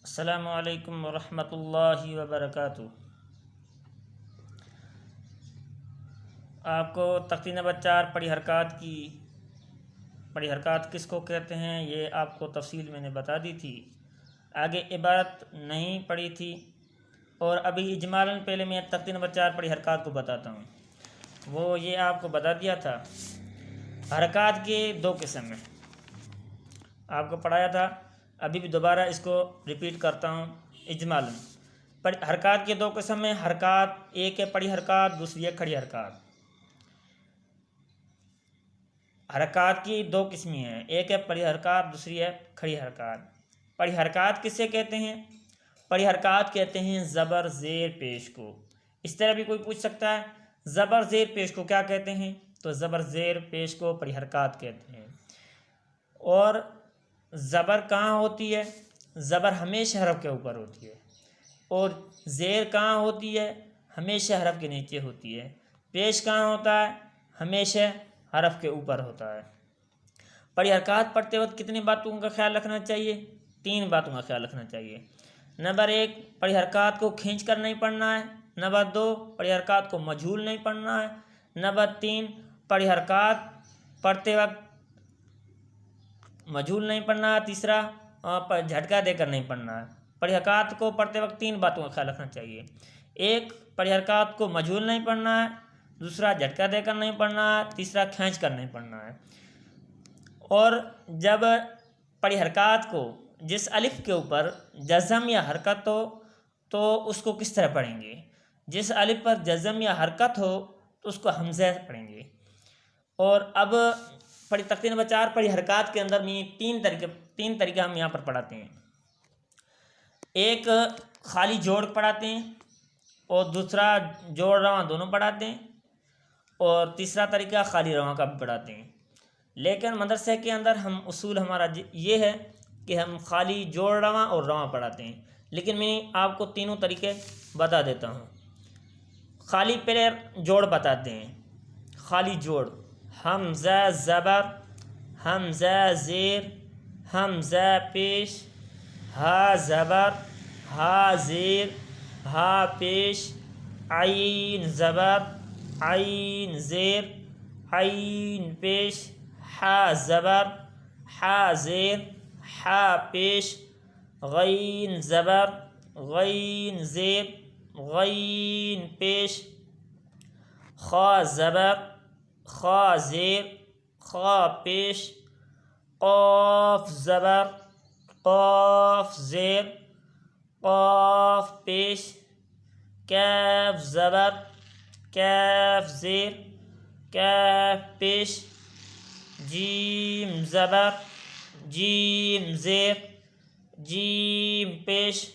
السلام علیکم ورحمۃ اللہ وبرکاتہ۔ آپ کو تختی نمبر 4 پڑھی حرکات کس کو کہتے ہیں یہ آپ کو تفصیل میں نے بتا دی تھی، آگے عبارت نہیں پڑھی تھی، اور ابھی اجمالاً پہلے میں تختی نمبر 4 پڑھی حرکات کو بتاتا ہوں۔ وہ یہ آپ کو بتا دیا تھا، حرکات کے دو قسم ہیں، آپ کو پڑھایا تھا، ابھی بھی دوبارہ اس کو ریپیٹ کرتا ہوں اجمالاً۔ حرکات کے دو قسم ہیں، حرکات ایک ہے پڑھی حرکات، دوسری ہے کھڑی حرکات۔ حرکات کی دو قسمیں ہیں، ایک ہے پڑھی حرکات، دوسری ہے کھڑی حرکات۔ پڑھی حرکات کسے کہتے ہیں؟ پڑھی حرکات کہتے ہیں زبر زیر پیش کو۔ اس طرح بھی کوئی پوچھ سکتا ہے زبر زیر پیش کو کیا کہتے ہیں، تو زبر زیر پیش کو پڑھی حرکات کہتے ہیں۔ اور زبر کہاں ہوتی ہے؟ زبر ہمیشہ حرف کے اوپر ہوتی ہے، اور زیر کہاں ہوتی ہے؟ ہمیشہ حرف کے نیچے ہوتی ہے۔ پیش کہاں ہوتا ہے؟ ہمیشہ حرف کے اوپر ہوتا ہے۔ پڑھی حرکات پڑھتے وقت کتنی باتوں کا خیال رکھنا چاہیے؟ 3 باتوں کا خیال رکھنا چاہیے۔ نمبر 1، پڑھی حرکات کو کھینچ کر نہیں پڑھنا ہے۔ نمبر 2، پڑھی حرکات کو مجھول نہیں پڑھنا ہے۔ نمبر 3، پڑھی حرکات پڑھتے وقت مجھول نہیں پڑھنا ہے۔ تیسرا، جھٹکا دے کر نہیں پڑھنا ہے۔ پڑھی حرکات کو پڑھتے وقت 3 باتوں کا خیال رکھنا چاہیے۔ ایک، پڑھی حرکات کو مجھول نہیں پڑھنا ہے۔ دوسرا، جھٹکا دے کر نہیں پڑھنا ہے۔ تیسرا، کھینچ کر نہیں پڑھنا ہے۔ اور جب پڑھی حرکات کو جس الف کے اوپر جزم یا حرکت ہو تو اس کو کس طرح پڑھیں گے؟ جس الف پر جزم یا حرکت ہو تو اس کو حمزہ پڑھیں گے۔ اور اب تختی نمبر 4 پڑھی حرکات کے اندر میں تین طریقے ہم یہاں پر پڑھاتے ہیں۔ ایک، خالی جوڑ پڑھاتے ہیں، اور دوسرا جوڑ رواں دونوں پڑھاتے ہیں، اور تیسرا طریقہ خالی رواں کا بھی پڑھاتے ہیں۔ لیکن مدرسے کے اندر ہم اصول ہمارا یہ ہے کہ ہم خالی جوڑ رواں اور رواں پڑھاتے ہیں، لیکن میں آپ کو تینوں طریقے بتا دیتا ہوں۔ خالی پہلے جوڑ بتاتے ہیں۔ خالی جوڑ، حمزہ زبر، حمزہ زیر، حمزہ پیش، ہا زبر، ہا زیر، ہا پیش، عین زبر، عین زیر، عین پیش، ہا زبر، ہا زیر، ہا پیش، غین زبر، غین زیر، غین پیش، خا زبر، خا زیر، خا پیش، قاف زبر، قاف زیر، قاف پیش، کاف زبر، کاف زیر، کاف پیش، جیم زبر، جیم زیر، جیم پیش،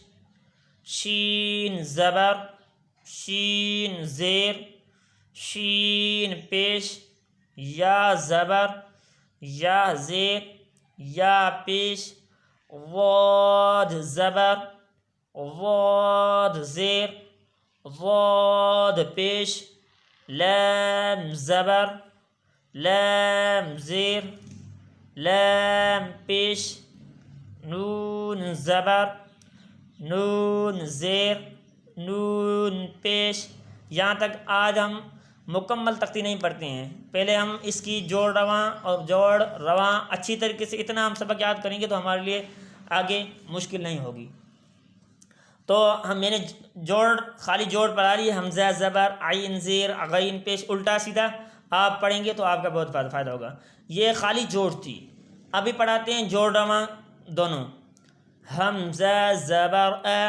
شین زبر، شین زیر، شین پیش، یا زبر، یا زیر، یا پیش، واد زبر، واد زیر، واد پیش، لام زبر، لام زیر، لام پیش، نون زبر، نون زیر، نون پیش۔ یہاں تک آج ہم مکمل تختی نہیں پڑھتے ہیں، پہلے ہم اس کی جوڑ رواں اور جوڑ رواں اچھی طریقے سے اتنا ہم سبق یاد کریں گے تو ہمارے لیے آگے مشکل نہیں ہوگی۔ تو میں نے خالی جوڑ پڑھا لی، حمزہ زبر، عین زیر، غین پیش، الٹا سیدھا آپ پڑھیں گے تو آپ کا بہت فائدہ ہوگا۔ یہ خالی جوڑ تھی۔ ابھی پڑھاتے ہیں جوڑ رواں دونوں۔ حمزہ زبر اے،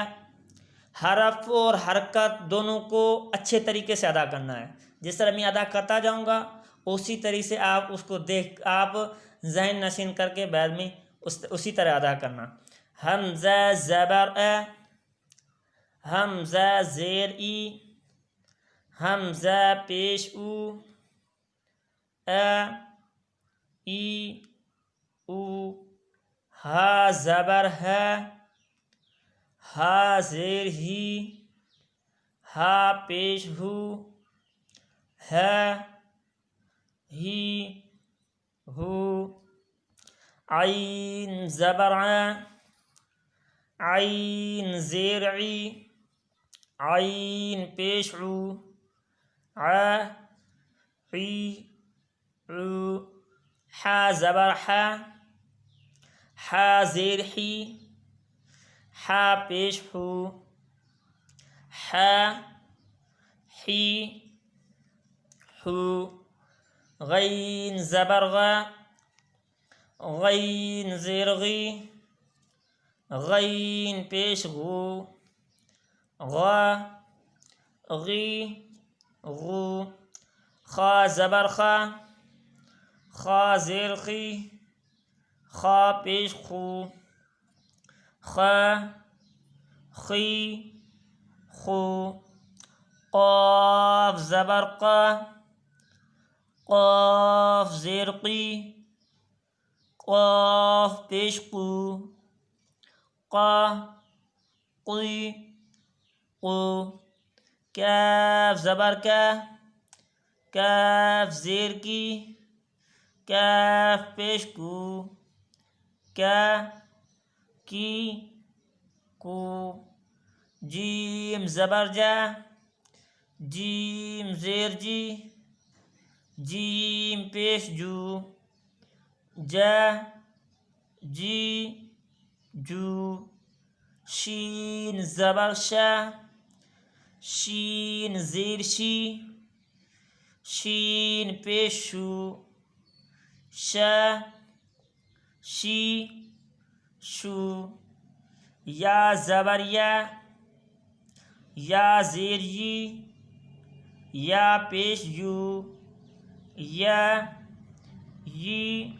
حرف اور حرکت دونوں کو اچھے طریقے سے ادا کرنا ہے۔ جس طرح میں ادا کرتا جاؤں گا اسی طریقے سے آپ اس کو آپ ذہن نشین کر کے بعد میں اسی طرح ادا کرنا۔ حمزہ زبر اے، حمزہ زیر ای، حمزہ پیش او، اے ای او، ہا زبر ہے، ہا زیر ہی، ہا پیش ہو، ہے ہی ہو، عین زبر عین، عین زیر عی، عین پیش عو، ع عی عو، ح زبر ح، ح زیر حی، ح پیش حو، ح حی حو، غین زبر غ، غین زیر غی، غین پیش غو، غ غی غو، خا زبر خا، خا زیر خی، خا پیش خو، خ خی خو، قاف زبر قا، قاف زیر قی، قاف پیش قو، قا قی قو، کاف زبر کا، کاف زیر کی، کاف پیش کو، کا کی کو، جیم زبر جا، جیم زیر جی، جیم پیش جو، جا جی جو، شین زبر شا، شین زیر شی، شین پیش شو، شا شی شو، یا زبر یا، یا زیر یی، یا پیش یو، یا یی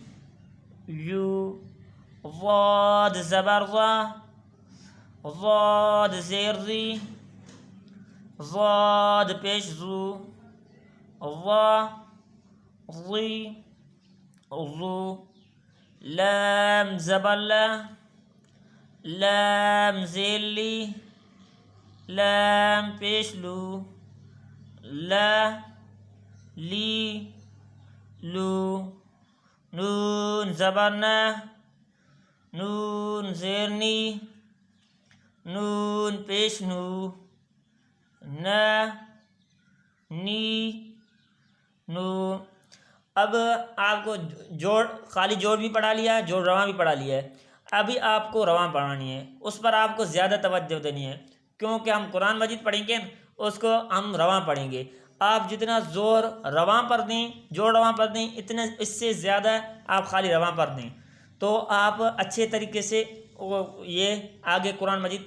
یو، ضاد زبر ضا، ضاد زیر ضی، ضاد پیش زو، ضا ضی ضو، لام زبر لا، لام زیر لی، لام پیش لو، لا لی لو، نون زبر نا، نون زیر نی، نون پیش نو، نا نی نو۔ اب آپ کو جوڑ خالی جوڑ بھی پڑھا لیا ہے، جوڑ رواں بھی پڑھا لیا ہے، ابھی آپ کو رواں پڑھانی ہے، اس پر آپ کو زیادہ توجہ دینی ہے، کیونکہ ہم قرآن مجید پڑھیں گے اس کو ہم رواں پڑھیں گے۔ آپ جتنا زور رواں پر دیں، جوڑ رواں پر دیں، اتنے اس سے زیادہ آپ خالی رواں پر دیں تو آپ اچھے طریقے سے یہ آگے قرآن مجید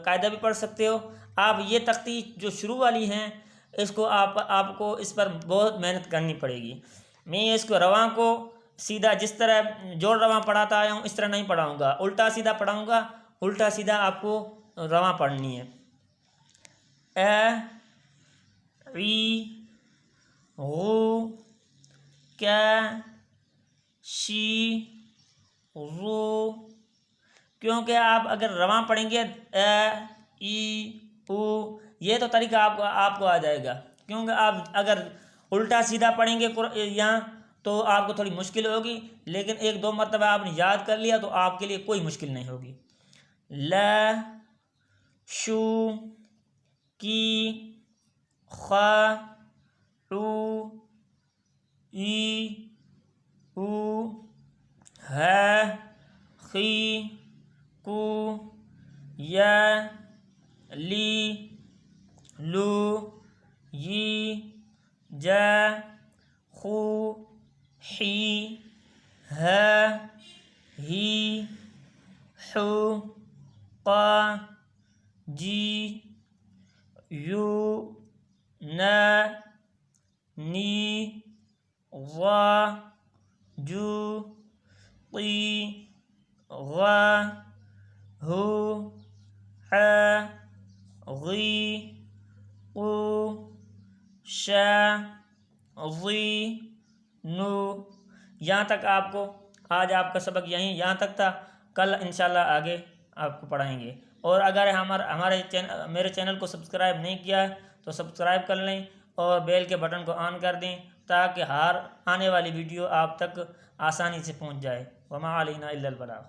قاعدہ بھی پڑھ سکتے ہو۔ آپ یہ تختی جو شروع والی ہیں اس کو آپ کو اس پر بہت محنت کرنی پڑے گی۔ میں اس کو رواں کو سیدھا جس طرح جوڑ رواں پڑھاتا آیا ہوں اس طرح نہیں پڑھاؤں گا، الٹا سیدھا پڑھاؤں گا، الٹا سیدھا آپ کو رواں پڑھنی ہے۔ اے عی غو، کا شی غو، کیونکہ آپ اگر رواں پڑھیں گے اے ای او یہ تو طریقہ آپ کو آ جائے گا، کیونکہ آپ اگر الٹا سیدھا پڑھیں گے یہاں تو آپ کو تھوڑی مشکل ہوگی، لیکن ایک دو مرتبہ آپ نے یاد کر لیا تو آپ کے لیے کوئی مشکل نہیں ہوگی۔ لا شو کی، خا عو ای او، ہا خی کو، یا لی لو، یی جا خو، حی ہا ہی حو، قا جی یو، نا نی، ضا جو، قی غا، ہو حا غی قو، شا ضی نو۔ یہاں تک آپ کو آج آپ کا سبق یہاں تک تھا، کل انشاءاللہ آگے آپ کو پڑھائیں گے۔ اور اگر میرے چینل کو سبسکرائب نہیں کیا ہے تو سبسکرائب کر لیں اور بیل کے بٹن کو آن کر دیں تاکہ ہر آنے والی ویڈیو آپ تک آسانی سے پہنچ جائے۔ وما علینا الا البلاغ۔